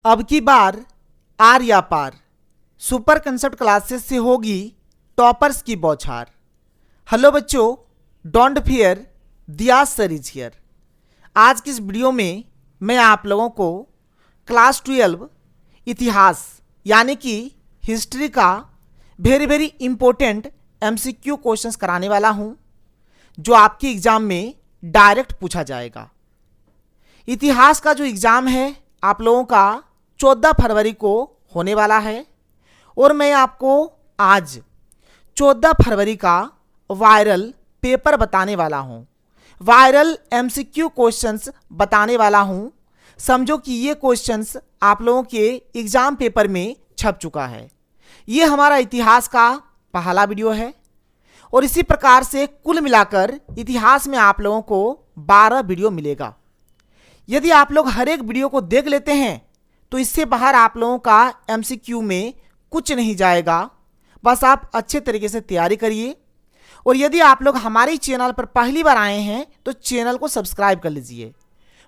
अब की बार आर या पार सुपर कंसेप्ट क्लासेस से होगी टॉपर्स की बौछार। हेलो बच्चों, डोंट फियर, दियाज सर इज हियर। आज की इस वीडियो में मैं आप लोगों को क्लास 12 इतिहास यानी कि हिस्ट्री का वेरी इम्पोर्टेंट एमसीक्यू क्वेश्चंस कराने वाला हूं, जो आपके एग्जाम में डायरेक्ट पूछा जाएगा। इतिहास का जो एग्ज़ाम है आप लोगों का 14 फरवरी को होने वाला है और मैं आपको आज 14 फरवरी का वायरल पेपर बताने वाला हूं, वायरल एमसीक्यू क्वेश्चंस बताने वाला हूं। समझो कि ये क्वेश्चंस आप लोगों के एग्ज़ाम पेपर में छप चुका है। ये हमारा इतिहास का पहला वीडियो है और इसी प्रकार से कुल मिलाकर इतिहास में आप लोगों को 12 वीडियो मिलेगा। यदि आप लोग हर एक वीडियो को देख लेते हैं तो इससे बाहर आप लोगों का एमसीक्यू में कुछ नहीं जाएगा। बस आप अच्छे तरीके से तैयारी करिए और यदि आप लोग हमारे चैनल पर पहली बार आए हैं तो चैनल को सब्सक्राइब कर लीजिए।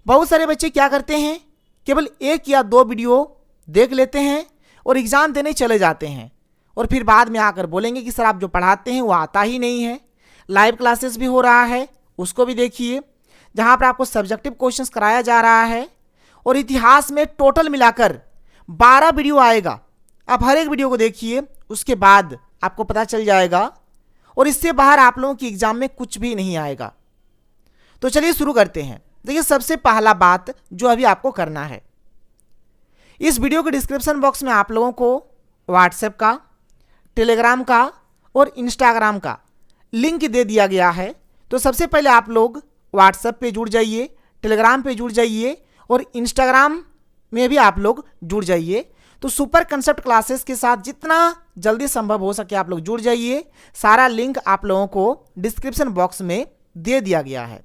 बहुत सारे बच्चे क्या करते हैं, केवल 1 या 2 वीडियो देख लेते हैं और एग्ज़ाम देने चले जाते हैं और फिर बाद में आकर बोलेंगे कि सर आप जो पढ़ाते हैं वो आता ही नहीं है। लाइव क्लासेस भी हो रहा है, उसको भी देखिए, जहाँ पर आपको सब्जेक्टिव क्वेश्चंस कराया जा रहा है और इतिहास में टोटल मिलाकर 12 वीडियो आएगा। आप हर एक वीडियो को देखिए, उसके बाद आपको पता चल जाएगा और इससे बाहर आप लोगों की एग्जाम में कुछ भी नहीं आएगा। तो चलिए शुरू करते हैं। देखिए, सबसे पहला बात जो अभी आपको करना है, इस वीडियो के डिस्क्रिप्शन बॉक्स में आप लोगों को व्हाट्सएप का, टेलीग्राम का और इंस्टाग्राम का लिंक दे दिया गया है। तो सबसे पहले आप लोग व्हाट्सएप पे जुड़ जाइए, टेलीग्राम पे जुड़ जाइए और इंस्टाग्राम में भी आप लोग जुड़ जाइए। तो सुपर कंसेप्ट क्लासेस के साथ जितना जल्दी संभव हो सके आप लोग जुड़ जाइए। सारा लिंक आप लोगों को डिस्क्रिप्शन बॉक्स में दे दिया गया है।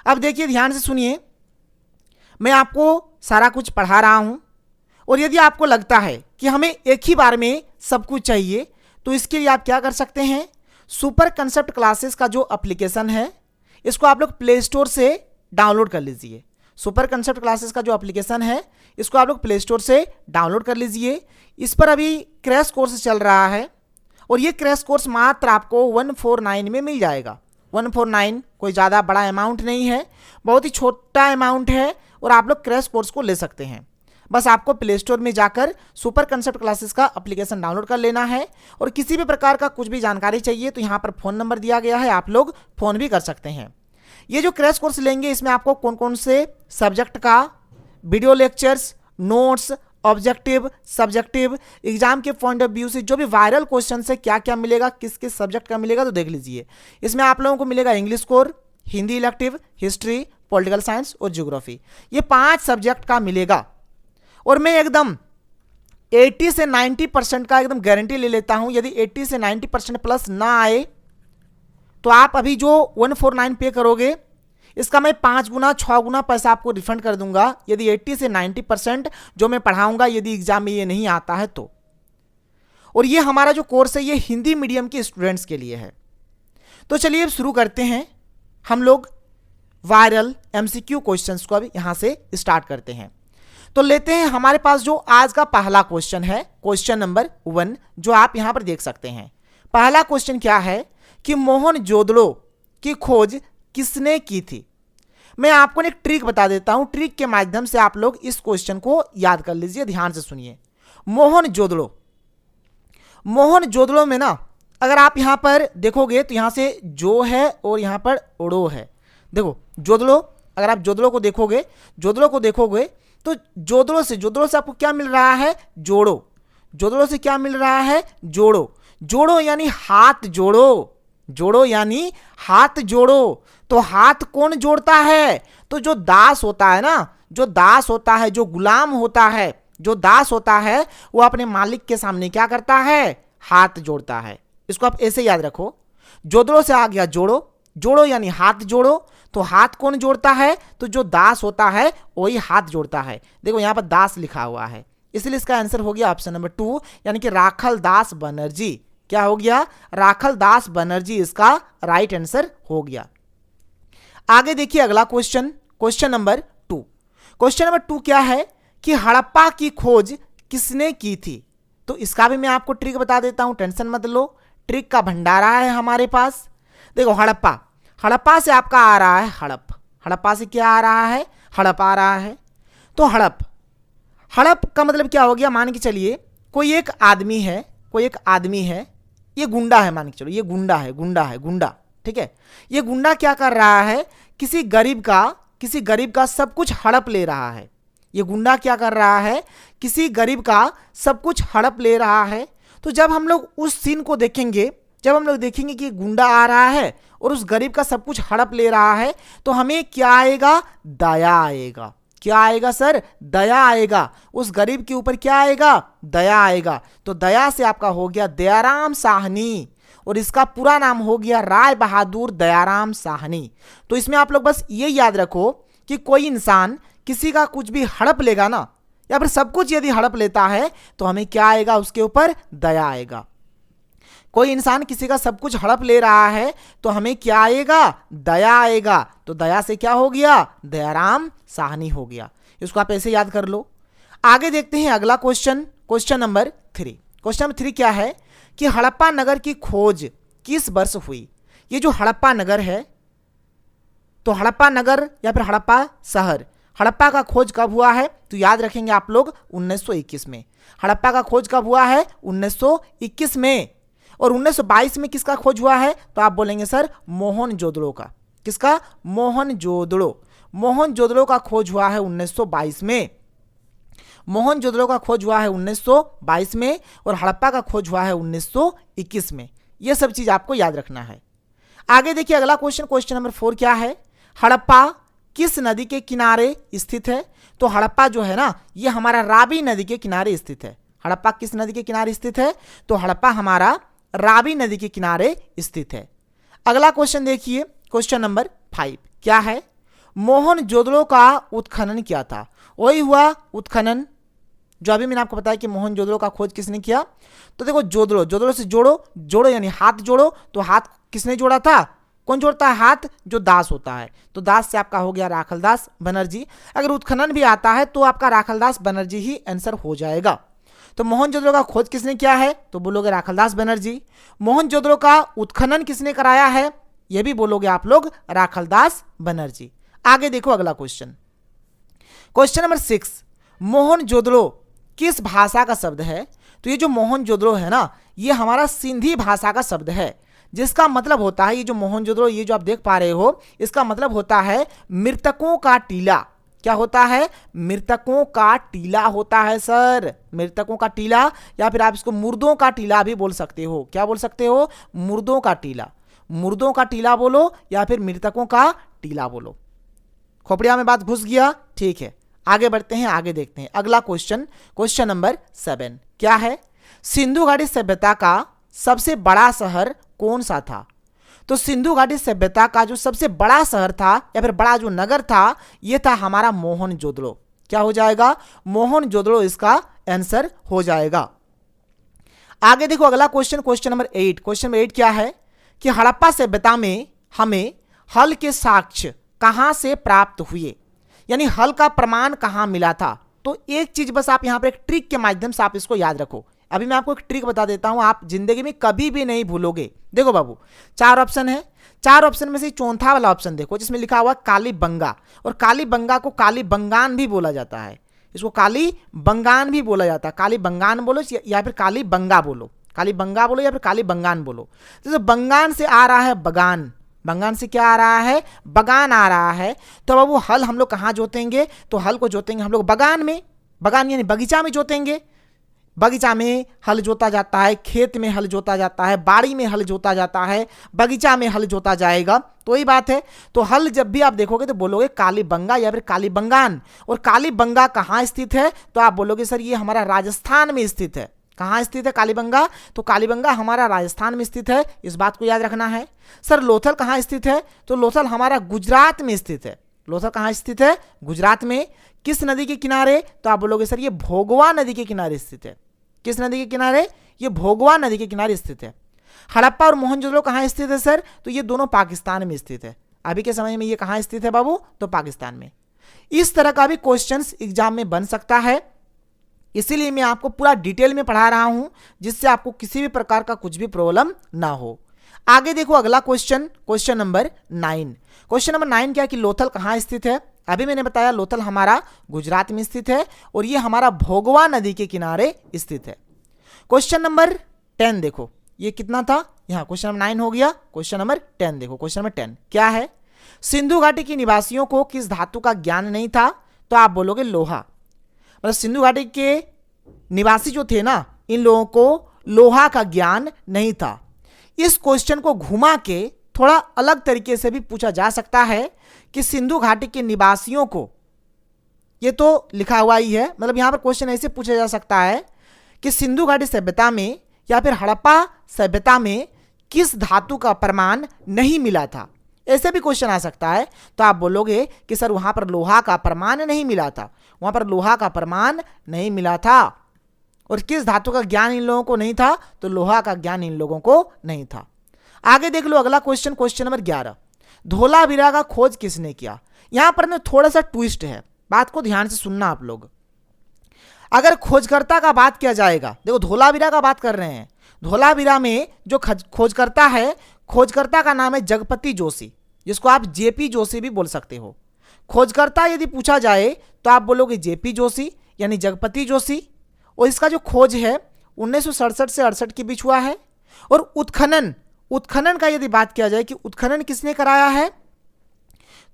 अब देखिए, ध्यान से सुनिए, मैं आपको सारा कुछ पढ़ा रहा हूँ और यदि आपको लगता है कि हमें एक ही बार में सब कुछ चाहिए तो इसके लिए आप क्या कर सकते हैं, सुपर कंसेप्ट क्लासेस का जो एप्लीकेशन है इसको आप लोग प्ले स्टोर से डाउनलोड कर लीजिए। सुपर कंसेप्ट क्लासेस का जो एप्लीकेशन है इसको आप लोग प्ले स्टोर से डाउनलोड कर लीजिए। इस पर अभी क्रैश कोर्स चल रहा है और ये क्रैश कोर्स मात्र आपको 149 में मिल जाएगा। 149 कोई ज़्यादा बड़ा अमाउंट नहीं है, बहुत ही छोटा अमाउंट है और आप लोग क्रैश कोर्स को ले सकते हैं। बस आपको प्ले स्टोर में जाकर सुपर कंसेप्ट क्लासेस का एप्लीकेशन डाउनलोड कर लेना है और किसी भी प्रकार का कुछ भी जानकारी चाहिए तो यहाँ पर फ़ोन नंबर दिया गया है, आप लोग फ़ोन भी कर सकते हैं। ये जो क्रैश कोर्स लेंगे इसमें आपको कौन कौन से सब्जेक्ट का video lectures, notes, objective, subjective, exam के पॉइंट ऑफ व्यू से जो भी वायरल क्वेश्चन से क्या क्या मिलेगा, किस किस सब्जेक्ट का मिलेगा, तो देख लीजिए। इसमें आप लोगों को मिलेगा English core, Hindi elective, history, political science और ज्योग्राफी। ये 5 सब्जेक्ट का मिलेगा और मैं एकदम 80 से 90% का एकदम गारंटी ले लेता हूं। यदि 80 से 90% प्लस ना आए तो आप अभी जो 149 पे करोगे इसका मैं 5 गुना 6 गुना पैसा आपको रिफंड कर दूंगा, यदि 80 से 90% जो मैं पढ़ाऊंगा यदि एग्जाम में ये नहीं आता है तो। और ये हमारा जो कोर्स है ये हिंदी मीडियम के स्टूडेंट्स के लिए है। तो चलिए अब शुरू करते हैं, हम लोग वायरल एमसीक्यू क्वेश्चंस को अब यहाँ से स्टार्ट करते हैं। तो लेते हैं हमारे पास जो आज का पहला क्वेश्चन है, क्वेश्चन नंबर 1, जो आप यहाँ पर देख सकते हैं। पहला क्वेश्चन क्या है कि मोहनजोदड़ो की खोज किसने की थी। मैं आपको एक ट्रिक बता देता हूं, ट्रिक के माध्यम से आप लोग इस क्वेश्चन को याद कर लीजिए। ध्यान से सुनिए, मोहनजोदड़ो, मोहनजोदड़ो में ना अगर आप यहां पर देखोगे तो यहां से जो है और यहां पर ओड़ो है। देखो जोदड़ो, अगर आप जोदड़ो को देखोगे, जोदड़ो को देखोगे तो जोदड़ो से आपको क्या मिल रहा है, जोड़ो। जोदड़ो से क्या मिल रहा है, जोड़ो। जोड़ो यानी हाथ जोड़ो, जोड़ो यानी हाथ जोड़ो। तो हाथ कौन जोड़ता है, तो जो दास होता है ना, जो दास होता है, जो गुलाम होता है, जो दास होता है वो अपने मालिक के सामने क्या करता है, हाथ जोड़ता है। इसको आप ऐसे याद रखो। जोड़ो से आ गया जोड़ो, जोड़ो यानी हाथ जोड़ो। तो हाथ कौन जोड़ता है, तो जो दास होता है वही हाथ जोड़ता है। देखो यहाँ पर दास लिखा हुआ है, इसलिए इसका आंसर हो गया ऑप्शन नंबर 2 यानी कि राखल दास बनर्जी। क्या हो गया, राखल दास बनर्जी इसका राइट आंसर हो गया। आगे देखिए अगला question, question number 2। Question number 2 क्या है कि हड़प्पा की खोज किसने की थी। तो इसका भी मैं आपको ट्रिक बता देता हूं, टेंशन मत लो, ट्रिक का भंडारा है हमारे पास। देखो हड़प्पा, हड़प्पा से आपका आ रहा है हड़प, हड़प्पा से क्या आ रहा है, हड़प आ रहा है। तो हड़प, हड़प का मतलब क्या हो गया, मान के चलिए कोई एक आदमी है, कोई एक आदमी है, ये गुंडा है, मान के चलो ये गुंडा है, गुंडा है, गुंडा, ठीक है। ये गुंडा क्या कर रहा है, किसी गरीब का सब कुछ हड़प ले रहा है। ये गुंडा क्या कर रहा है, किसी गरीब का सब कुछ हड़प ले रहा है। तो जब हम लोग उस सीन को देखेंगे, जब हम लोग देखेंगे कि गुंडा आ रहा है और उस गरीब का सब कुछ हड़प ले रहा है, तो हमें क्या आएगा, दया आएगा। क्या आएगा सर, दया आएगा। उस गरीब के ऊपर क्या आएगा, दया आएगा। तो दया से आपका हो गया दयाराम साहनी, और इसका पूरा नाम हो गया राय बहादुर दयाराम साहनी। तो इसमें आप लोग बस ये याद रखो कि कोई इंसान किसी का कुछ भी हड़प लेगा ना, या फिर सब कुछ यदि हड़प लेता है, तो हमें क्या आएगा, उसके ऊपर दया आएगा। कोई इंसान किसी का सब कुछ हड़प ले रहा है तो हमें क्या आएगा, दया आएगा। तो दया से क्या हो गया, दयाराम साहनी हो गया। इसको आप ऐसे याद कर लो। आगे देखते हैं अगला question, question number 3। Question number 3 क्या है कि हड़प्पा नगर की खोज किस वर्ष हुई। ये जो हड़प्पा नगर है, तो हड़प्पा नगर या फिर हड़प्पा शहर, हड़प्पा का खोज कब हुआ है, तो याद रखेंगे आप लोग 1921 में। हड़प्पा का खोज कब हुआ है, 1921 में। और 1922 में किसका खोज हुआ है, तो आप बोलेंगे सर मोहनजोदड़ो का। किसका, मोहनजोदड़ो। मोहनजोदड़ो का खोज हुआ है 1922 में। मोहनजोदड़ो का खोज हुआ है 1922 में, और हड़प्पा का खोज हुआ है 1921 में। यह सब चीज आपको याद रखना है। आगे देखिए अगला क्वेश्चन, क्वेश्चन नंबर 4 क्या है, हड़प्पा किस नदी के किनारे स्थित है। तो हड़प्पा जो है ना, ये हमारा रावी नदी के किनारे स्थित है। हड़प्पा किस नदी के किनारे स्थित है, तो हड़प्पा हमारा रावी नदी के किनारे स्थित है। अगला क्वेश्चन देखिए, क्वेश्चन नंबर 5 क्या है, मोहनजोदड़ो का उत्खनन क्या था। वही हुआ उत्खनन जो अभी मैंने आपको बताया कि मोहनजोदड़ो का खोज किसने किया। तो देखो जोदड़ो, जोदड़ो से जोड़ो, जोड़ो यानी हाथ जोड़ो, तो हाथ किसने जोड़ा था, कौन जोड़ता है, हाथ, जो दास होता है। तो दास से आपका हो गया राखलदास बनर्जी। अगर उत्खनन भी आता है तो आपका राखलदास बनर्जी ही आंसर हो जाएगा। तो मोहनजोदड़ो का खोज किसने किया है, तो बोलोगे राखलदास बनर्जी। मोहनजोदड़ो का उत्खनन किसने कराया है, यह भी बोलोगे आप लोग राखलदास बनर्जी। आगे देखो अगला क्वेश्चन, क्वेश्चन नंबर 6, मोहनजोदड़ो किस भाषा का शब्द है। तो ये जो मोहनजोदड़ो है ना, ये हमारा सिंधी भाषा का शब्द है, जिसका मतलब होता है, ये जो मोहनजोदड़ो, ये जो आप देख पा रहे हो, इसका मतलब होता है मृतकों का टीला। क्या होता है, मृतकों का टीला होता है सर, मृतकों का टीला, या फिर आप इसको मुर्दों का टीला भी बोल सकते हो। क्या बोल सकते हो, मुर्दों का टीला। मुर्दों का टीला बोलो या फिर मृतकों का टीला बोलो। खोपड़िया में बात घुस गया, ठीक है। आगे बढ़ते हैं, आगे देखते हैं अगला क्वेश्चन, क्वेश्चन नंबर 7 क्या है, सिंधु घाटी सभ्यता का सबसे बड़ा शहर कौन सा था। तो सिंधु घाटी सभ्यता का जो सबसे बड़ा शहर था या फिर बड़ा जो नगर था, यह था हमारा मोहनजोदड़ो। क्या हो जाएगा, मोहनजोदड़ो इसका आंसर हो जाएगा। आगे देखो अगला question, question number 8। Question number 8 क्या है कि हड़प्पा सभ्यता में हमें हल के साक्ष्य कहां से प्राप्त हुए, यानी हल का प्रमाण कहां मिला था। तो एक चीज बस आप यहां पर एक ट्रिक के माध्यम से आप इसको याद रखो। अभी मैं आपको एक ट्रिक बता देता हूं, आप जिंदगी में कभी भी नहीं भूलोगे। देखो बाबू, 4 ऑप्शन है, 4 ऑप्शन में से चौथा वाला ऑप्शन देखो, जिसमें लिखा हुआ कालीबंगा। और कालीबंगा को कालीबंगान भी बोला जाता है, इसको कालीबंगान भी बोला जाता है। कालीबंगान बोलो या फिर कालीबंगा बोलो, कालीबंगा बोलो या फिर कालीबंगान बोलो। जैसे बंगान से आ रहा है बगान, बंगान से क्या आ रहा है, बगान आ रहा है। तो अब वो हल हम लोग कहाँ जोतेंगे, तो हल को जोतेंगे हम लोग बगान में। बगान यानी बगीचा में जोतेंगे। बगीचा में हल जोता जाता है, खेत में हल जोता जाता है, बाड़ी में हल जोता जाता है, बगीचा में हल जोता जाएगा। तो वही बात है। तो हल जब भी आप देखोगे तो बोलोगे कालीबंगा या फिर कालीबंगान। और कालीबंगा कहाँ स्थित है, तो आप बोलोगे सर ये हमारा राजस्थान में स्थित है। कहाँ स्थित है कालीबंगा, तो कालीबंगा हमारा राजस्थान में स्थित है, इस बात को याद रखना है। सर लोथल कहाँ स्थित है, तो लोथल हमारा गुजरात में स्थित है। लोथल कहाँ स्थित है, गुजरात में। किस नदी के किनारे, तो आप बोलोगे सर ये भोगवा नदी के किनारे स्थित है। किस नदी के किनारे, ये भोगवा नदी के किनारे स्थित है। हड़प्पा और मोहनजोदड़ो कहाँ स्थित है सर, तो ये दोनों पाकिस्तान में स्थित है। अभी के समय में ये कहाँ स्थित है बाबू, तो पाकिस्तान में। इस तरह का भी क्वेश्चंस एग्जाम में बन सकता है, इसीलिए मैं आपको पूरा डिटेल में पढ़ा रहा हूं, जिससे आपको किसी भी प्रकार का कुछ भी प्रॉब्लम ना हो। आगे देखो अगला question, question number 9। Question number 9 क्या कि लोथल कहाँ स्थित है? अभी मैंने बताया लोथल हमारा गुजरात में स्थित है और ये हमारा भोगवा नदी के किनारे स्थित है। क्वेश्चन नंबर 10 देखो, ये कितना था? यहाँ क्वेश्चन नंबर 9 हो गया। क्वेश्चन नंबर 10 देखो, क्वेश्चन नंबर 10 क्या है? सिंधु घाटी के निवासियों को किस धातु का ज्ञान नहीं था? तो आप बोलोगे लोहा। मतलब सिंधु घाटी के निवासी जो थे ना, इन लोगों को लोहा का ज्ञान नहीं था। इस क्वेश्चन को घुमा के थोड़ा अलग तरीके से भी पूछा जा सकता है कि सिंधु घाटी के निवासियों को, ये तो लिखा हुआ ही है, मतलब यहां पर क्वेश्चन ऐसे पूछा जा सकता है कि सिंधु घाटी सभ्यता में या फिर हड़प्पा सभ्यता में किस धातु का प्रमाण नहीं मिला था? ऐसे भी क्वेश्चन आ सकता है। तो आप बोलोगे कि सर वहां पर लोहा का प्रमाण नहीं मिला था, वहां पर लोहा का प्रमाण नहीं मिला था। और किस धातु का ज्ञान इन लोगों को नहीं था? तो लोहा का ज्ञान इन लोगों को नहीं था। आगे देख लो अगला क्वेश्चन, क्वेश्चन नंबर 11। धोलावीरा का खोज किसने किया? यहां पर ना थोड़ा सा ट्विस्ट है, बात को ध्यान से सुनना आप लोग। अगर खोजकर्ता का बात किया जाएगा, देखो धोलावीरा का बात कर रहे हैं, धोलावीरा में जो खोजकर्ता है, खोजकर्ता का नाम है जगपति जोशी, जिसको आप जेपी जोशी भी बोल सकते हो। खोजकर्ता यदि पूछा जाए तो आप बोलोगे जेपी जोशी यानी जगपति जोशी। और इसका जो खोज है 1967 से 68 के बीच हुआ है। और उत्खनन का यदि बात किया जाए कि उत्खनन किसने कराया है,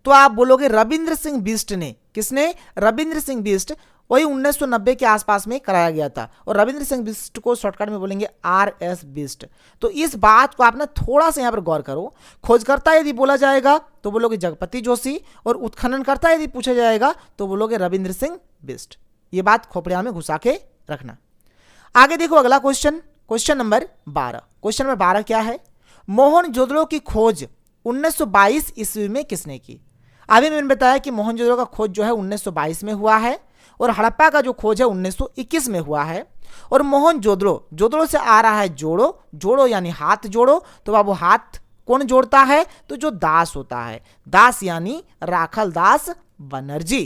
तो आप बोलोगे रविंद्र सिंह बिष्ट ने। किसने? रविंद्र सिंह बिष्ट। वही 1990 के आसपास में कराया गया था। और रविंद्र सिंह बिष्ट को शॉर्टकट में बोलेंगे RS बिष्ट। तो इस बात को आप ना थोड़ा सा यहाँ पर गौर करो। खोजकर्ता यदि बोला जाएगा तो बोलोगे जगपति जोशी, और उत्खननकर्ता यदि पूछा जाएगा तो बोलोगे रविंद्र सिंह बिष्ट। ये बात खोपड़िया में घुसा के रखना। आगे देखो अगला question, question number 12। Question number 12 क्या है? मोहनजोदड़ो की खोज 1922 ईस्वी में किसने की? अभी मैंने बताया कि मोहनजोदड़ो का खोज जो है 1922 में हुआ है, और हड़प्पा का जो खोज है 1921 में हुआ है। और मोहनजोदड़ो, जोदड़ो से आ रहा है जोड़ो, जोड़ो यानी हाथ जोड़ो। तो बाबू हाथ कौन जोड़ता है? तो जो दास होता है, दास यानी राखल दास बनर्जी।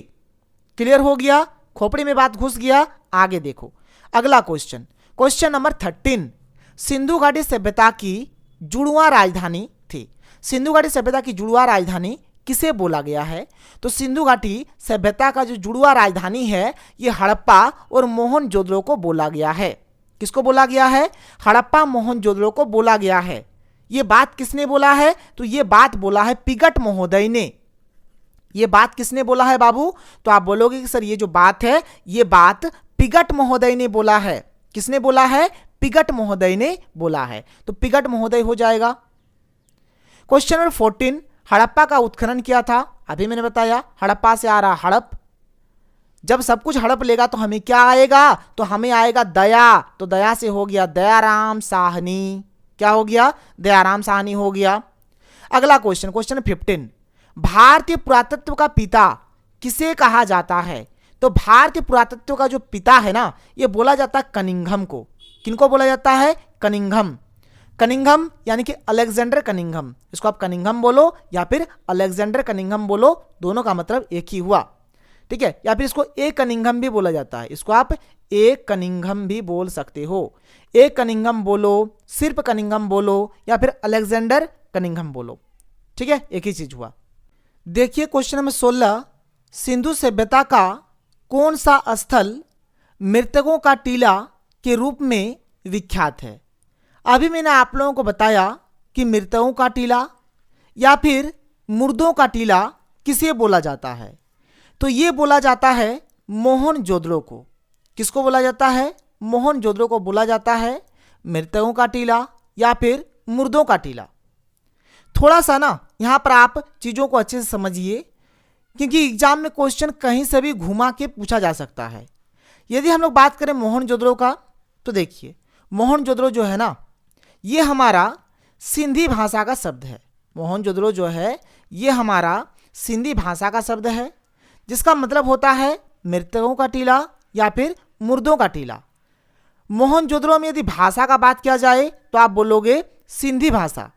क्लियर हो गया? खोपड़ी में बात घुस गया। आगे देखो अगला क्वेश्चन, क्वेश्चन नंबर 13। सिंधु घाटी सभ्यता की जुड़वा राजधानी थी। सिंधु घाटी सभ्यता की जुड़वा राजधानी किसे बोला गया है? तो सिंधु घाटी सभ्यता का जो जुड़वा राजधानी है ये हड़प्पा और मोहनजोदड़ो को बोला गया है। किसको बोला गया है? हड़प्पा मोहनजोदड़ो को बोला गया है। ये बात किसने बोला है? तो ये बात बोला है पिगट महोदय ने। ये बात किसने बोला है बाबू? तो आप बोलोगे कि सर ये जो बात है ये बात पिगट महोदय ने बोला है। किसने बोला है? पिगट महोदय ने बोला है। तो पिगट महोदय हो जाएगा। Question number 14। हड़प्पा का उत्खनन किया था। अभी मैंने बताया हड़प्पा से आ रहा हड़प। जब सब कुछ हड़प लेगा तो हमें क्या आएगा? तो हमें आएगा दया। तो दया से हो गया दयाराम साहनी। क्या हो गया? दयाराम साहनी हो गया। अगला क्वेश्चन, क्वेश्चन 15। भारतीय पुरातत्व का पिता किसे कहा जाता है? तो भारतीय पुरातत्व का जो पिता है ना, ये बोला जाता है कनिंघम को। किनको बोला जाता है? कनिंघम। कनिंघम यानी कि अलेक्जेंडर कनिंघम। इसको आप कनिंघम बोलो या फिर अलेक्जेंडर कनिंघम बोलो, दोनों का मतलब एक ही हुआ। ठीक है? या फिर इसको ए कनिंघम भी बोला जाता है। इसको आप ए कनिंघम भी बोल सकते हो। ए कनिंघम बोलो, सिर्फ कनिंघम बोलो, या फिर अलेक्जेंडर कनिंघम बोलो। ठीक है? एक ही चीज हुआ। देखिए क्वेश्चन नंबर 16। सिंधु सभ्यता का कौन सा स्थल मृतकों का टीला के रूप में विख्यात है? अभी मैंने आप लोगों को बताया कि मृतकों का टीला या फिर मुर्दों का टीला किसे बोला जाता है? तो ये बोला जाता है मोहनजोदड़ो को। किसको बोला जाता है? मोहनजोदड़ो को बोला जाता है मृतकों का टीला या फिर मुर्दों का टीला। थोड़ा सा ना यहाँ पर आप चीज़ों को अच्छे से समझिए, क्योंकि एग्जाम में क्वेश्चन कहीं से भी घुमा के पूछा जा सकता है। यदि हम लोग बात करें मोहनजोदड़ो का, तो देखिए मोहनजोदड़ो जो है ना, ये हमारा सिंधी भाषा का शब्द है। मोहनजोदड़ो जो है ये हमारा सिंधी भाषा का शब्द है, जिसका मतलब होता है मृतकों का टीला या फिर मुर्दों का टीला। मोहनजोदड़ो में यदि भाषा का बात किया जाए तो आप बोलोगे सिंधी भाषा।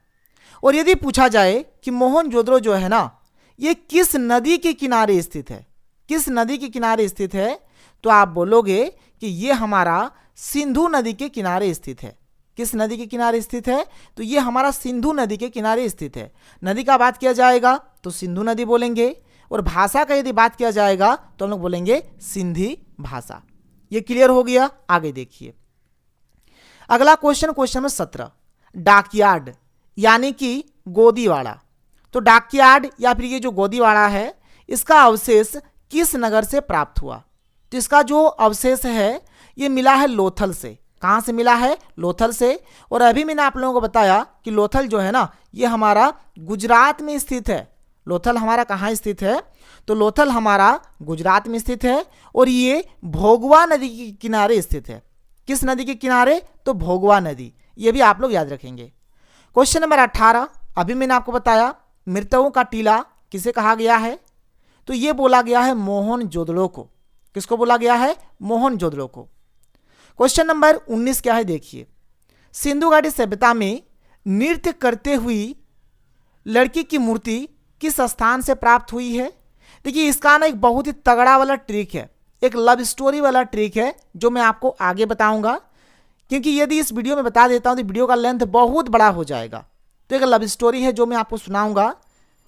और यदि पूछा जाए कि मोहनजोदड़ो जो है ना, ये किस नदी के किनारे स्थित है, किस नदी के किनारे स्थित है? तो आप बोलोगे कि ये हमारा सिंधु नदी के किनारे स्थित है। किस नदी के किनारे स्थित है? तो ये हमारा सिंधु नदी के किनारे स्थित है। नदी का बात किया जाएगा तो सिंधु नदी बोलेंगे, और भाषा का यदि बात किया जाएगा तो हम लोग बोलेंगे सिंधी भाषा। ये क्लियर हो गया? आगे देखिए अगला क्वेश्चन, क्वेश्चन नंबर 17, डाकयार्ड यानी कि गोदीवाड़ा। तो डाकयार्ड या फिर ये जो गोदीवाड़ा है, इसका अवशेष किस नगर से प्राप्त हुआ? तो इसका जो अवशेष है ये मिला है लोथल से। कहाँ से मिला है? लोथल से। और अभी मैंने आप लोगों को बताया कि लोथल जो है ना, ये हमारा गुजरात में स्थित है। लोथल हमारा कहाँ स्थित है? तो लोथल हमारा गुजरात में स्थित है, और ये भोगवा नदी के किनारे स्थित है। किस नदी के किनारे? तो भोगवा नदी। ये भी आप लोग याद रखेंगे। क्वेश्चन नंबर 18, अभी मैंने आपको बताया मृतकों का टीला किसे कहा गया है? तो ये बोला गया है मोहनजोदड़ो को। किसको बोला गया है? मोहनजोदड़ो को। क्वेश्चन नंबर 19 क्या है देखिए, सिंधु घाटी सभ्यता में नृत्य करते हुई लड़की की मूर्ति किस स्थान से प्राप्त हुई है? देखिए इसका ना एक बहुत ही तगड़ा वाला ट्रिक है, एक लव स्टोरी वाला ट्रिक है जो मैं आपको आगे बताऊंगा, क्योंकि यदि इस वीडियो में बता देता हूं तो वीडियो का लेंथ बहुत बड़ा हो जाएगा। तो एक लव स्टोरी है जो मैं आपको सुनाऊंगा,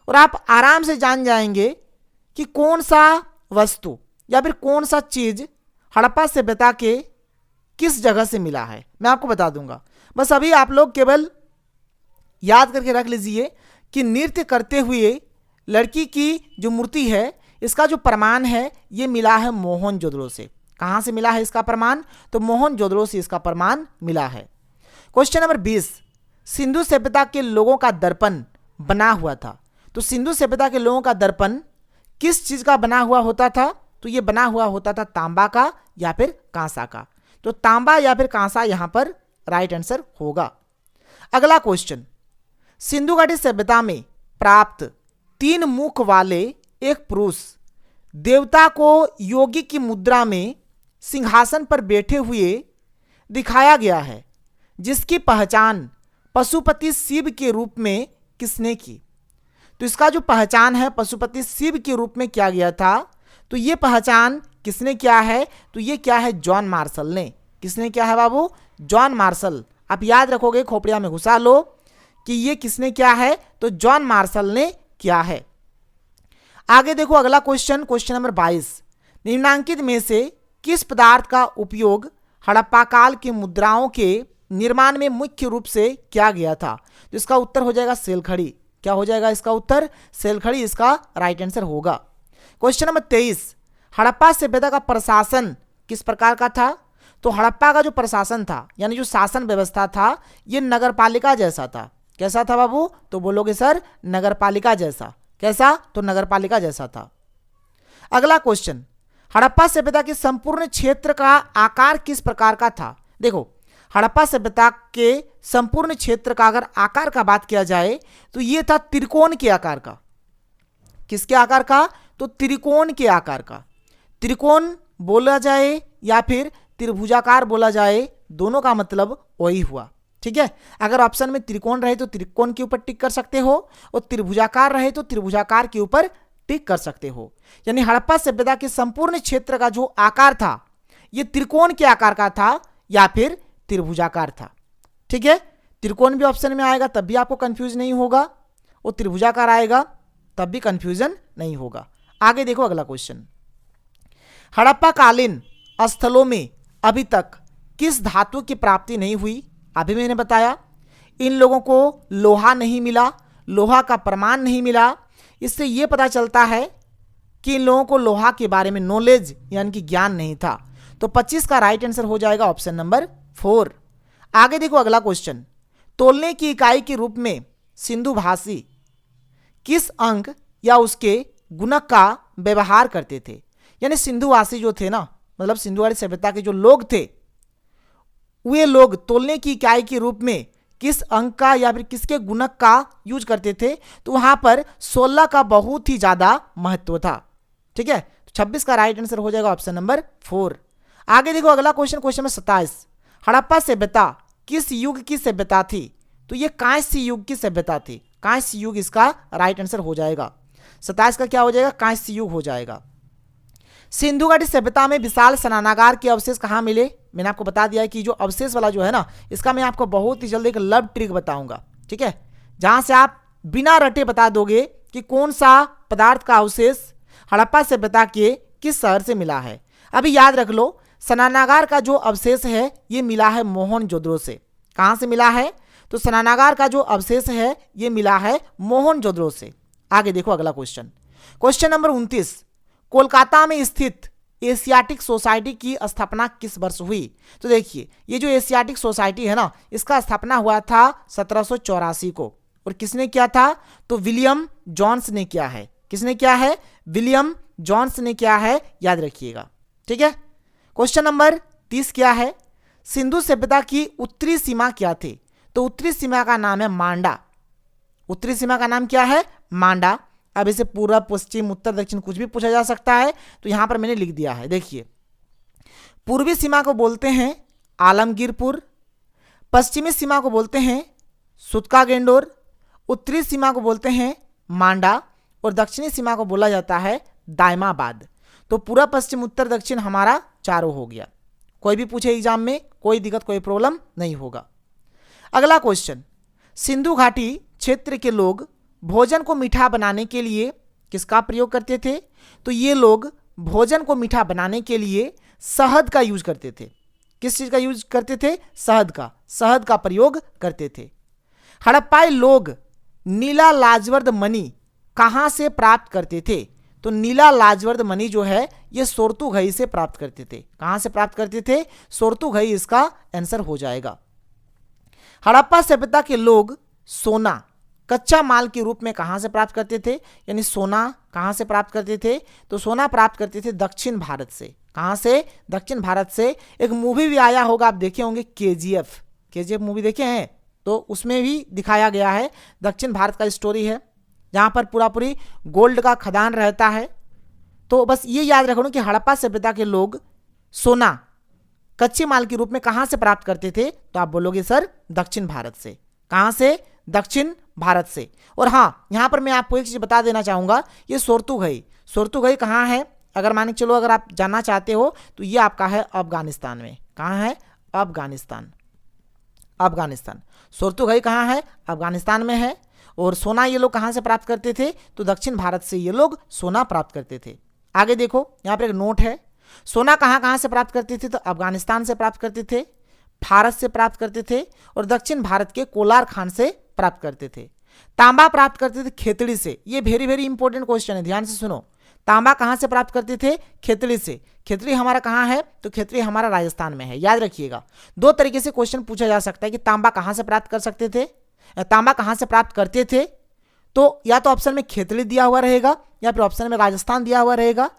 और आप आराम से जान जाएंगे कि कौन सा वस्तु या फिर कौन सा चीज हड़प्पा सभ्यता के किस जगह से मिला है, मैं आपको बता दूंगा। बस अभी आप लोग केवल याद करके रख लीजिए कि नृत्य करते हुए लड़की की जो मूर्ति है, इसका जो प्रमाण है ये मिला है मोहनजोदड़ो से। कहाँ से मिला है इसका प्रमाण? तो मोहनजोदड़ो से इसका प्रमाण मिला है। क्वेश्चन नंबर 20, सिंधु सभ्यता के लोगों का दर्पण बना हुआ था। तो सिंधु सभ्यता के लोगों का दर्पण किस चीज का बना हुआ होता था? तो ये बना हुआ होता था तांबा का या फिर कांसा का। तो तांबा या फिर कांसा यहां पर राइट आंसर होगा। अगला क्वेश्चन, सिंधु घाटी सभ्यता में प्राप्त 3 मुख वाले एक पुरुष देवता को योगी की मुद्रा में सिंहासन पर बैठे हुए दिखाया गया है, जिसकी पहचान पशुपति शिव के रूप में किसने की? तो इसका जो पहचान है पशुपति शिव के रूप में किया गया था। तो ये पहचान किसने किया है? तो ये क्या है? जॉन मार्शल ने। किसने किया है बाबू? John Marshall. आप याद रखोगे, खोपड़िया में घुसा लो कि ये किसने किया है? तो जॉन मार्शल ने किया है। आगे देखो अगला क्वेश्चन, क्वेश्चन नंबर 22, निम्नांकित में से किस पदार्थ का उपयोग हड़प्पा काल की मुद्राओं के निर्माण में मुख्य रूप से किया गया था? तो इसका उत्तर हो जाएगा सेलखड़ी। क्या हो जाएगा इसका उत्तर? सेलखड़ी इसका राइट आंसर होगा। क्वेश्चन नंबर 23, हड़प्पा सभ्यता का प्रशासन किस प्रकार का था? तो हड़प्पा का जो प्रशासन था यानी जो शासन व्यवस्था था ये नगरपालिका जैसा था। कैसा था बाबू? तो बोलोगे सर नगरपालिका जैसा। कैसा? तो नगरपालिका जैसा था। अगला क्वेश्चन, हड़प्पा सभ्यता के संपूर्ण क्षेत्र का आकार किस प्रकार का था? देखो हड़प्पा सभ्यता के संपूर्ण क्षेत्र का अगर आकार का बात किया जाए तो ये था त्रिकोण के आकार का। किसके आकार का? तो त्रिकोण के आकार का। त्रिकोण बोला जाए या फिर त्रिभुजाकार बोला जाए, दोनों का मतलब वही हुआ। ठीक है, अगर ऑप्शन में त्रिकोण रहे तो त्रिकोण के ऊपर टिक कर सकते हो, और त्रिभुजाकार रहे तो त्रिभुजाकार के ऊपर टिक कर सकते हो। यानी हड़प्पा सभ्यता के संपूर्ण क्षेत्र का जो आकार था ये त्रिकोण के आकार का था या फिर त्रिभुजाकार था। ठीक है, त्रिकोण भी ऑप्शन में आएगा तब भी आपको कंफ्यूज नहीं होगा, और त्रिभुजाकार आएगा तब भी कंफ्यूजन नहीं होगा। आगे देखो अगला क्वेश्चन, हड़प्पा कालीन स्थलों में अभी तक किस धातु की प्राप्ति नहीं हुई? अभी मैंने बताया इन लोगों को लोहा नहीं मिला, लोहा का प्रमाण नहीं मिला। इससे यह पता चलता है कि इन लोगों को लोहा के बारे में नॉलेज यानी कि ज्ञान नहीं था। तो 25 का राइट आंसर हो जाएगा ऑप्शन नंबर 4। आगे देखो अगला क्वेश्चन, तोलने की इकाई के रूप में सिंधु भाषी किस अंक या उसके गुणक का व्यवहार करते थे? यानी सिंधुवासी जो थे ना, मतलब सिंधु घाटी सभ्यता के जो लोग थे, वे लोग तोलने की इकाई के रूप में किस अंक का या फिर किसके गुणक का यूज करते थे? तो वहां पर 16 का बहुत ही ज्यादा महत्व था। ठीक है, 26 का राइट आंसर हो जाएगा ऑप्शन नंबर 4। आगे देखो अगला क्वेश्चन, क्वेश्चन नंबर 27, हड़प्पा सभ्यता किस युग की सभ्यता थी? तो ये कांस्य युग की सभ्यता थी। कांस्य युग इसका राइट आंसर हो जाएगा। 27 का क्या हो जाएगा? कांस्य युग हो जाएगा। सिंधु घाटी सभ्यता में विशाल स्नानागार के अवशेष कहाँ मिले? मैंने आपको बता दिया है कि जो अवशेष वाला जो है ना, इसका मैं आपको बहुत ही जल्दी एक लव ट्रिक बताऊंगा, ठीक है, जहां से आप बिना रटे बता दोगे कि कौन सा पदार्थ का अवशेष हड़प्पा सभ्यता के किस शहर से मिला है। अभी याद रख लो, स्नानागार का जो अवशेष है ये मिला है मोहनजोदड़ो से। कहां से मिला है? तो स्नानागार का जो अवशेष है ये मिला है मोहनजोदड़ो से। आगे देखो अगला क्वेश्चन, क्वेश्चन नंबर 29, कोलकाता में स्थित एशियाटिक सोसाइटी की स्थापना किस वर्ष हुई? तो देखिए, ये जो एशियाटिक सोसाइटी है ना, इसका स्थापना हुआ था 1784 को। और किसने किया था? तो विलियम जॉन्स ने किया है। किसने किया है? विलियम जॉन्स ने किया है, याद रखिएगा, ठीक है। क्वेश्चन नंबर 30 क्या है? सिंधु सभ्यता की उत्तरी सीमा क्या थी? तो उत्तरी सीमा का नाम है मांडा। उत्तरी सीमा का नाम क्या है? मांडा। अब इसे पूर्व, पश्चिम, उत्तर, दक्षिण कुछ भी पूछा जा सकता है, तो यहां पर मैंने लिख दिया है। देखिए, पूर्वी सीमा को बोलते हैं आलमगीरपुर, पश्चिमी सीमा को बोलते हैं सुतका गेंडोर, उत्तरी सीमा को बोलते हैं मांडा, और दक्षिणी सीमा को बोला जाता है दायमाबाद। तो पूरा, पश्चिम, उत्तर, दक्षिण हमारा चारों हो गया। कोई भी पूछे एग्जाम में, कोई दिक्कत, कोई प्रॉब्लम नहीं होगा। अगला क्वेश्चन, सिंधु घाटी क्षेत्र के लोग भोजन को मीठा बनाने के लिए किसका प्रयोग करते थे? तो ये लोग भोजन को मीठा बनाने के लिए शहद का यूज करते थे। किस चीज का यूज करते थे? शहद का। शहद का प्रयोग करते थे। हड़प्पाई लोग नीला लाजवर्द मणि कहां से प्राप्त करते थे? तो नीला लाजवर्द मणि जो है ये सोरतुघई से प्राप्त करते थे। कहां से प्राप्त करते थे? सोरतुघई इसका आंसर हो जाएगा। हड़प्पा सभ्यता के लोग सोना कच्चा माल के रूप में कहां से प्राप्त करते थे? यानी सोना कहां से प्राप्त करते थे? तो सोना प्राप्त करते थे दक्षिण भारत से। कहां से? दक्षिण भारत से। एक मूवी भी आया होगा, आप देखे होंगे, केजीएफ। केजीएफ मूवी देखे हैं? तो उसमें भी दिखाया गया है, दक्षिण भारत का स्टोरी है, जहां पर पूरा पूरी गोल्ड का खदान रहता है। तो बस ये याद रखो कि हड़प्पा सभ्यता के लोग सोना कच्चे माल के रूप में कहां से प्राप्त करते थे? तो आप बोलोगे सर दक्षिण भारत से। कहां से? दक्षिण भारत से। और हाँ, यहां पर मैं आपको एक चीज बता देना चाहूंगा, ये सोरतुघई, सोरतुघई कहां है? अगर मान के चलो, अगर आप जानना चाहते हो तो ये आपका है अफगानिस्तान में। कहां है? अफगानिस्तान। अफगानिस्तान। सोरतुघई कहां है? अफगानिस्तान में है। और सोना ये लोग कहां से प्राप्त करते थे? तो दक्षिण भारत से ये लोग सोना प्राप्त करते थे। आगे देखो, यहां पर एक नोट है, सोना कहां कहां से प्राप्त करते थे? तो अफगानिस्तान से प्राप्त करते थे, भारत से प्राप्त करते थे, और दक्षिण भारत के कोलार खान से प्राप्त करते थे। तांबा प्राप्त करते थे खेतड़ी से। ये वेरी वेरी इंपॉर्टेंट क्वेश्चन है, ध्यान से सुनो। तांबा कहां से प्राप्त करते थे? खेतड़ी से। खेतड़ी हमारा कहां है? तो खेतड़ी हमारा राजस्थान में है, याद रखिएगा। दो तरीके से क्वेश्चन पूछा जा सकता है कि तांबा कहां से प्राप्त कर सकते थे, तांबा कहां से प्राप्त करते थे। तो या तो ऑप्शन में खेतड़ी दिया हुआ रहेगा, या फिर ऑप्शन में राजस्थान दिया हुआ रहेगा।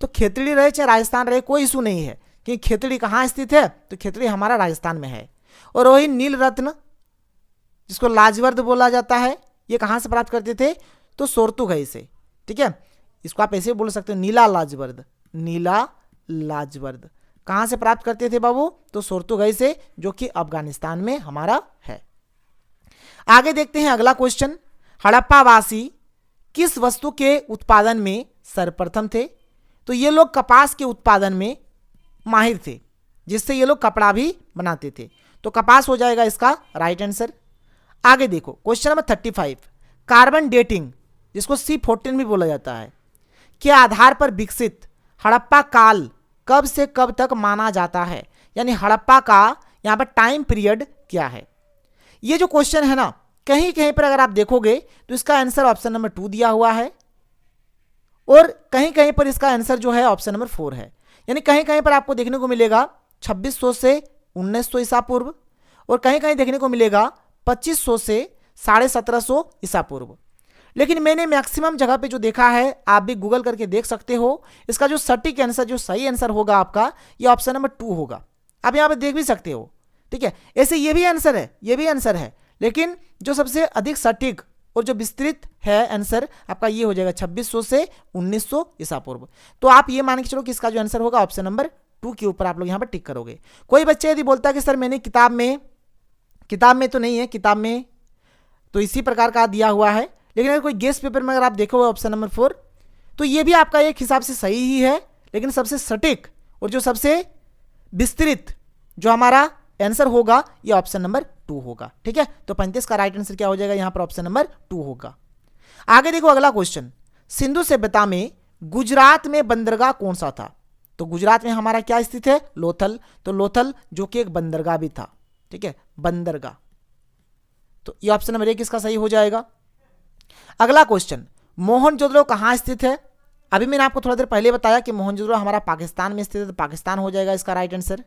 तो खेतड़ी रहे चाहे राजस्थान रहे, कोई इशू नहीं है, क्योंकि खेतड़ी कहां स्थित है? तो खेतड़ी हमारा राजस्थान में है। और वही नील रत्न, जिसको लाजवर्द बोला जाता है, ये कहां से प्राप्त करते थे? तो सोरतुघई से। ठीक है, इसको आप ऐसे बोल सकते हो, नीला लाजवर्द। नीला लाजवर्द कहां से प्राप्त करते थे बाबू? तो सोरतुघई से, जो कि अफगानिस्तान में हमारा है। आगे देखते हैं अगला क्वेश्चन, हड़प्पावासी किस वस्तु के उत्पादन में सर्वप्रथम थे? तो ये लोग कपास के उत्पादन में माहिर थे, जिससे ये लोग कपड़ा भी बनाते थे। तो कपास हो जाएगा इसका राइट आंसर। आगे देखो क्वेश्चन नंबर 35, कार्बन डेटिंग, जिसको C14 भी बोला जाता है, के आधार पर विकसित हड़प्पा काल कब से कब तक माना जाता है? यानी हड़प्पा का यहां पर टाइम पीरियड क्या है? ये जो क्वेश्चन है ना, कहीं कहीं पर अगर आप देखोगे तो इसका आंसर ऑप्शन नंबर 2 दिया हुआ है, और कहीं कहीं पर इसका आंसर जो है ऑप्शन नंबर 4 है। यानी कहीं कहीं पर आपको देखने को मिलेगा 2600 से 1900 ईसा पूर्व, और कहीं कहीं देखने को मिलेगा 2500 से 1750 ईसा पूर्व। लेकिन मैंने मैक्सिमम जगह पे जो देखा है, आप भी गूगल करके देख सकते हो, इसका जो सटीक आंसर, जो सही आंसर होगा आपका, ये ऑप्शन नंबर 2 होगा। आप यहाँ पे देख भी सकते हो, ठीक है। ऐसे ये भी आंसर है, ये भी आंसर है, लेकिन जो सबसे अधिक सटीक और जो विस्तृत है आंसर आपका, ये हो जाएगा 2600 से 1900 ईसा पूर्व। तो आप ये मान के चलो कि इसका जो आंसर होगा ऑप्शन नंबर 2 के ऊपर आप लोग यहाँ पर टिक करोगे। कोई बच्चा यदि बोलता है कि सर मैंने किताब में तो नहीं है, किताब में तो इसी प्रकार का दिया हुआ है, लेकिन अगर कोई गेस्ट पेपर में अगर आप देखो ऑप्शन नंबर 4, तो ये भी आपका एक हिसाब से सही ही है, लेकिन सबसे सटीक और जो सबसे विस्तृत जो हमारा आंसर होगा ये ऑप्शन नंबर 2 होगा। ठीक है, तो 35 का राइट आंसर क्या हो जाएगा, यहां पर ऑप्शन नंबर 2 होगा। आगे देखो अगला क्वेश्चन, सिंधु सभ्यता में गुजरात में बंदरगाह कौन सा था? तो गुजरात में हमारा क्या स्थित है, लोथल। तो लोथल जो कि एक बंदरगाह भी था। ठीक है, बंदरगाह। तो ये ऑप्शन नंबर 1 इसका सही हो जाएगा। अगला क्वेश्चन, मोहनजोदड़ो कहां स्थित है? अभी मैंने आपको थोड़ा देर पहले बताया कि मोहनजोदड़ो हमारा पाकिस्तान में स्थित है, तो पाकिस्तान हो जाएगा इसका राइट आंसर।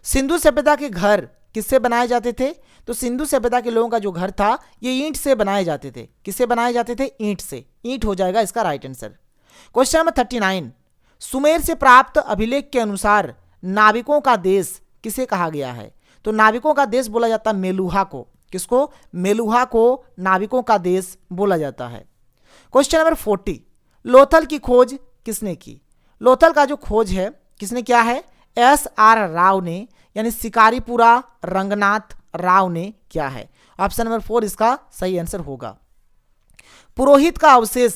सिंधु सभ्यता के घर किससे बनाए जाते थे? तो सिंधु सभ्यता के लोगों का जो घर था ये ईंट से बनाए जाते थे। किससे बनाए जाते थे? ईंट से। ईंट हो जाएगा इसका right answer. Question number 39, Sumer से प्राप्त अभिलेख के अनुसार नाविकों का देश किसे कहा गया है? तो नाविकों का देश बोला जाता है मेलुहा को। किसको? मेलुहा को नाविकों का देश बोला जाता है। क्वेश्चन नंबर 40, लोथल की खोज किसने की? लोथल का जो खोज है किसने किया है? SR राव ने, यानी शिकारीपुरा रंगनाथ राव ने किया है। ऑप्शन नंबर 4 इसका सही आंसर होगा। पुरोहित का अवशेष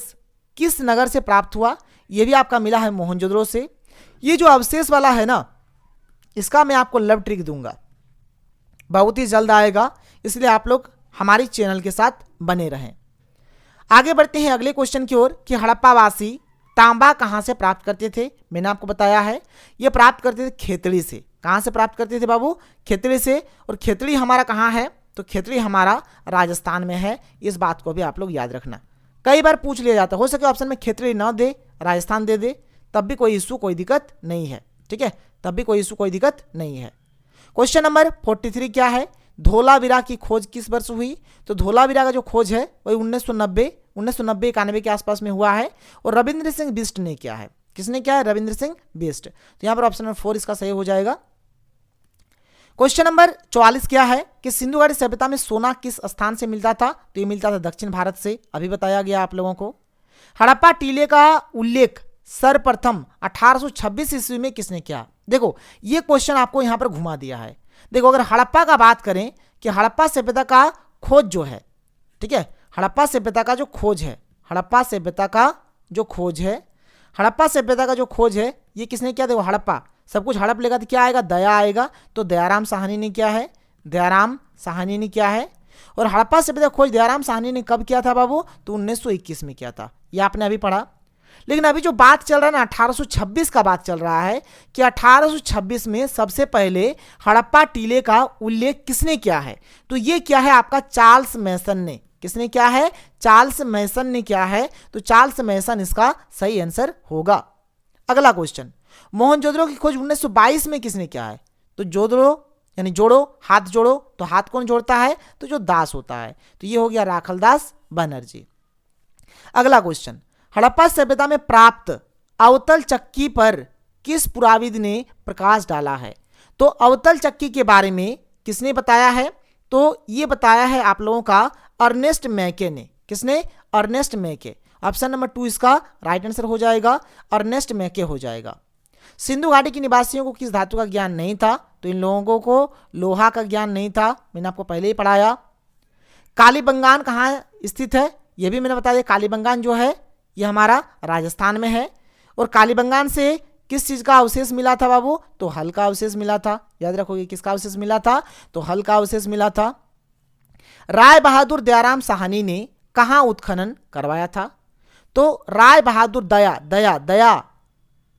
किस नगर से प्राप्त हुआ? यह भी आपका मिला है मोहनजोदड़ो से। ये जो अवशेष वाला है ना, इसका मैं आपको लव ट्रिक दूंगा, बहुत ही जल्द आएगा, इसलिए आप लोग हमारी चैनल के साथ बने रहें। आगे बढ़ते हैं अगले क्वेश्चन की ओर कि हड़प्पावासी तांबा कहां से प्राप्त करते थे? मैंने आपको बताया है ये प्राप्त करते थे खेतड़ी से। कहां से प्राप्त करते थे बाबू? खेतड़ी से। और खेतड़ी हमारा कहां है? तो खेतड़ी हमारा राजस्थान में है। इस बात को भी आप लोग याद रखना, कई बार पूछ लिया जाता है। हो सके ऑप्शन में खेतड़ी ना दे, राजस्थान दे दे, तब भी कोई इशू, कोई दिक्कत नहीं है। ठीक है, तब भी कोई इशू, कोई दिक्कत नहीं है। क्वेश्चन नंबर 43 क्या है? धोलावीरा की खोज किस वर्ष हुई? तो धोलावीरा का जो खोज है वही 1990-91 के आसपास में हुआ है और रविंद्र सिंह बिष्ट ने किया है। किसने किया है? रविंद्र सिंह बिष्ट। तो यहां पर ऑप्शन नंबर 4 इसका सही हो जाएगा। क्वेश्चन नंबर 44 क्या है कि सिंधु घाटी सभ्यता में सोना किस स्थान से मिलता था? तो ये मिलता था दक्षिण भारत से, अभी बताया गया आप लोगों को। हड़प्पा टीले का उल्लेख सर्वप्रथम 1826 ईस्वी में किसने किया? देखो ये क्वेश्चन आपको यहां पर घुमा दिया है। देखो अगर हड़प्पा का बात करें कि हड़प्पा सभ्यता का खोज जो है, ठीक है, हड़प्पा सभ्यता का जो खोज है, हड़प्पा सभ्यता का जो खोज है, हड़प्पा सभ्यता का जो खोज है ये किसने किया? देखो हड़प्पा, सब कुछ हड़प लेगा तो क्या आएगा? दया आएगा। तो दयाराम साहनी ने किया है, दयाराम साहनी ने किया है। और हड़प्पा सभ्यता खोज दयाराम साहनी ने कब किया था बाबू? तो 1921 में किया था, ये आपने अभी पढ़ा। लेकिन अभी जो बात चल रहा है ना 1826 का बात चल रहा है कि 1826 में सबसे पहले हड़प्पा टीले का उल्लेख किसने किया है? तो ये क्या है आपका? चार्ल्स मैसन ने। किसने क्या है? चार्ल्स मैसन ने क्या है। तो चार्ल्स मैसन इसका सही आंसर होगा। अगला क्वेश्चन, मोहनजोदड़ो की खोज 1922 में किसने किया है? तो जोड़ो यानी जोड़ो, हाथ जोड़ो, तो हाथ कौन जोड़ता है? तो जो दास होता है। तो ये हो गया राखलदास बनर्जी। अगला क्वेश्चन, हड़प्पा सभ्यता में प्राप्त अवतल चक्की पर किस पुराविद ने प्रकाश डाला है? तो अवतल चक्की के बारे में किसने बताया है? तो ये बताया है आप लोगों का अर्नेस्ट मैके ने। किसने? अर्नेस्ट मैके। ऑप्शन नंबर 2 इसका राइट आंसर हो जाएगा, अर्नेस्ट मैके हो जाएगा। सिंधु घाटी के निवासियों को किस धातु का ज्ञान नहीं था? तो इन लोगों को लोहा का ज्ञान नहीं था, मैंने आपको पहले ही पढ़ाया। कालीबंगान कहाँ स्थित है? यह भी मैंने बता दिया। कालीबंगान जो है ये हमारा राजस्थान में है। और कालीबंगान से किस चीज का अवशेष मिला था बाबू? तो हल का अवशेष मिला था। याद रखोगे किसका अवशेष मिला था? तो हल का अवशेष मिला था। राय बहादुर दयाराम साहनी ने कहां उत्खनन करवाया था? तो राय बहादुर दया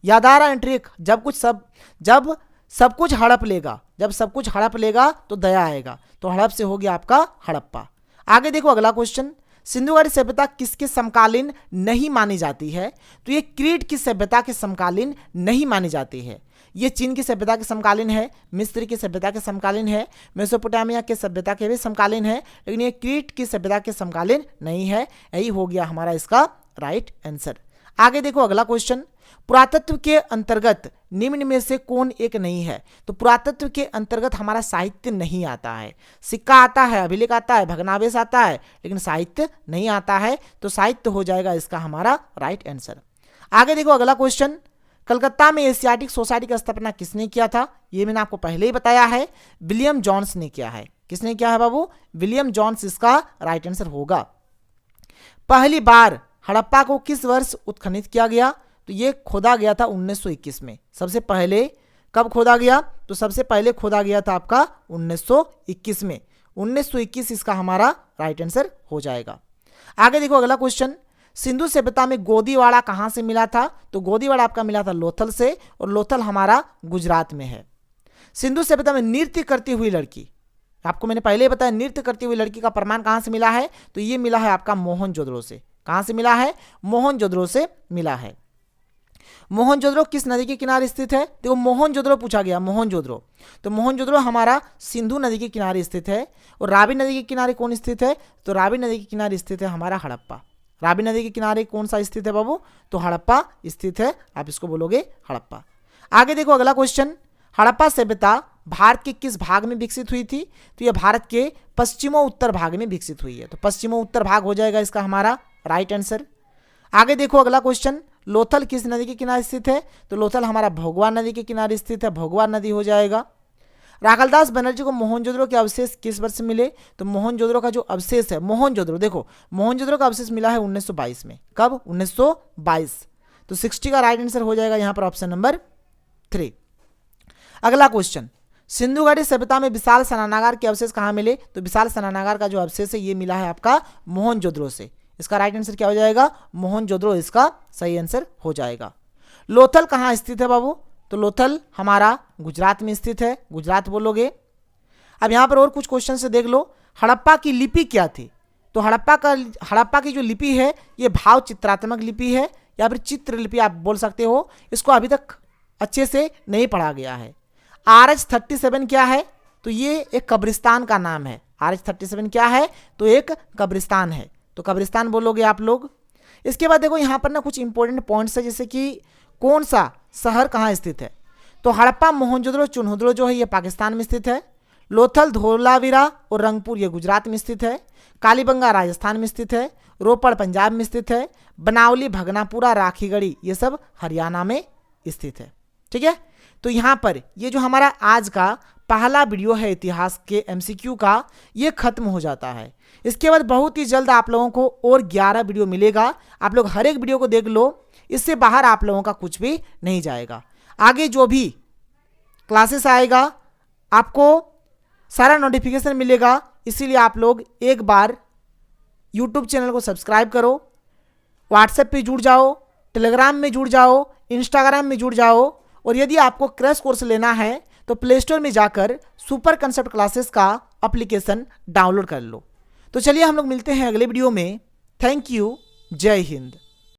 याद आ रहा है ट्रिक? जब सब कुछ हड़प लेगा, जब सब कुछ हड़प लेगा तो दया आएगा। तो हड़प से हो गया आपका हड़प्पा। आगे देखो अगला क्वेश्चन, सिंधु घाटी सभ्यता किसके समकालीन नहीं मानी जाती है? तो ये क्रीट की सभ्यता के समकालीन नहीं मानी जाती है। ये चीन की सभ्यता के समकालीन है, मिस्र की सभ्यता के समकालीन है, मेसोपोटामिया के सभ्यता के भी समकालीन है, लेकिन ये क्रीट की सभ्यता के समकालीन नहीं है। यही हो गया हमारा इसका राइट आंसर। आगे देखो अगला क्वेश्चन, पुरातत्व के अंतर्गत निम्न में से कौन एक नहीं है? तो पुरातत्व के अंतर्गत हमारा साहित्य नहीं आता है। सिक्का आता है, अभिलेख आता है, भग्नावशेष आता है, लेकिन साहित्य नहीं आता है। तो साहित्य हो जाएगा इसका हमारा राइट आंसर। आगे देखो अगला क्वेश्चन, कलकत्ता में एशियाटिक सोसाइटी का स्थापना किसने किया था? ये मैंने आपको पहले ही बताया है, विलियम जॉन्स ने किया है। किसने किया है बाबू? विलियम जॉन्स इसका राइट आंसर होगा। पहली बार हड़प्पा को किस वर्ष उत्खनित किया गया? तो ये खोदा गया था 1921 में। सबसे पहले कब खोदा गया? तो सबसे पहले खोदा गया था आपका 1921 में। 1921 इसका हमारा राइट आंसर हो जाएगा। आगे देखो अगला क्वेश्चन, सिंधु सभ्यता में गोदीवाड़ा कहाँ से मिला था? तो गोदीवाड़ा आपका मिला था लोथल से, और लोथल हमारा गुजरात में है। सिंधु सभ्यता में नृत्य करती हुई लड़की, आपको मैंने पहले ही बताया नृत्य करती हुई लड़की का प्रमाण कहाँ से मिला है? तो ये मिला है आपका मोहनजोदड़ो से। कहाँ से मिला है? मोहनजोदड़ो से मिला है। मोहनजोदड़ो किस नदी के किनारे स्थित है? देखो मोहनजोदड़ो पूछा गया, मोहनजोदड़ो, तो मोहनजोदड़ो हमारा सिंधु नदी के किनारे स्थित है। और रावी नदी के किनारे कौन स्थित है? तो रावी नदी के किनारे स्थित है हमारा हड़प्पा। रावी नदी के किनारे कौन सा स्थित है बाबू? तो हड़प्पा स्थित है, आप इसको बोलोगे हड़प्पा। आगे देखो अगला क्वेश्चन, हड़प्पा सभ्यता भारत के किस भाग में विकसित हुई थी? तो यह भारत के पश्चिमो उत्तर भाग में विकसित हुई है। तो पश्चिमो उत्तर भाग हो जाएगा इसका हमारा राइट आंसर। आगे देखो अगला क्वेश्चन, लोथल किस नदी के किनारे स्थित है? तो लोथल हमारा भोगवा नदी के किनारे स्थित है, भोगवा नदी हो जाएगा। राखलदास बनर्जी को मोहनजोदड़ो के अवशेष किस वर्ष मिले? तो मोहनजोदड़ो का जो अवशेष है, मोहनजोदड़ो देखो मोहनजोदड़ो का अवशेष मिला है 1922 में। कब? 1922। तो 60 का राइट आंसर हो जाएगा यहाँ पर ऑप्शन नंबर 3। अगला क्वेश्चन, सिंधु घाटी सभ्यता में विशाल स्नानागार के अवशेष कहाँ मिले? तो विशाल स्नानागार का जो अवशेष है ये मिला है आपका मोहनजोदड़ो से। इसका राइट आंसर क्या हो जाएगा? मोहनजोदड़ो इसका सही आंसर हो जाएगा। लोथल कहाँ स्थित है बाबू? तो लोथल हमारा गुजरात में स्थित है, गुजरात बोलोगे। अब यहाँ पर और कुछ क्वेश्चन से देख लो, हड़प्पा की लिपि क्या थी? तो हड़प्पा की जो लिपि है ये भाव चित्रात्मक लिपि है या फिर चित्र लिपि आप बोल सकते हो। इसको अभी तक अच्छे से नहीं पढ़ा गया है। RH37 क्या है? तो ये एक कब्रिस्तान का नाम है। RH37 क्या है? तो एक कब्रिस्तान है, तो कब्रिस्तान बोलोगे आप लोग। इसके बाद देखो यहाँ पर ना कुछ इंपॉर्टेंट पॉइंट्स है, जैसे कि कौन सा शहर कहाँ स्थित है? तो हड़प्पा मोहनजोदड़ो चुनहुदड़ो जो है ये पाकिस्तान में स्थित है। लोथल धोलावीरा और रंगपुर ये गुजरात में स्थित है। कालीबंगा राजस्थान में स्थित है। रोपड़ पंजाब में स्थित है। बनावली भगनापुरा राखीगढ़ी ये सब हरियाणा में स्थित है। ठीक है, तो यहाँ पर ये जो हमारा आज का पहला वीडियो है इतिहास के MCQ का, ये खत्म हो जाता है। इसके बाद बहुत ही जल्द आप लोगों को और 11 वीडियो मिलेगा। आप लोग हर एक वीडियो को देख लो, इससे बाहर आप लोगों का कुछ भी नहीं जाएगा। आगे जो भी क्लासेस आएगा आपको सारा नोटिफिकेशन मिलेगा, इसीलिए आप लोग एक बार YouTube चैनल को सब्सक्राइब करो, व्हाट्सएप पे जुड़ जाओ, टेलीग्राम में जुड़ जाओ, इंस्टाग्राम में जुड़ जाओ। और यदि आपको क्रैश कोर्स लेना है तो प्ले स्टोर में जाकर सुपर कंसेप्ट क्लासेस का एप्लीकेशन डाउनलोड कर लो। तो चलिए हम लोग मिलते हैं अगले वीडियो में। थैंक यू, जय हिंद।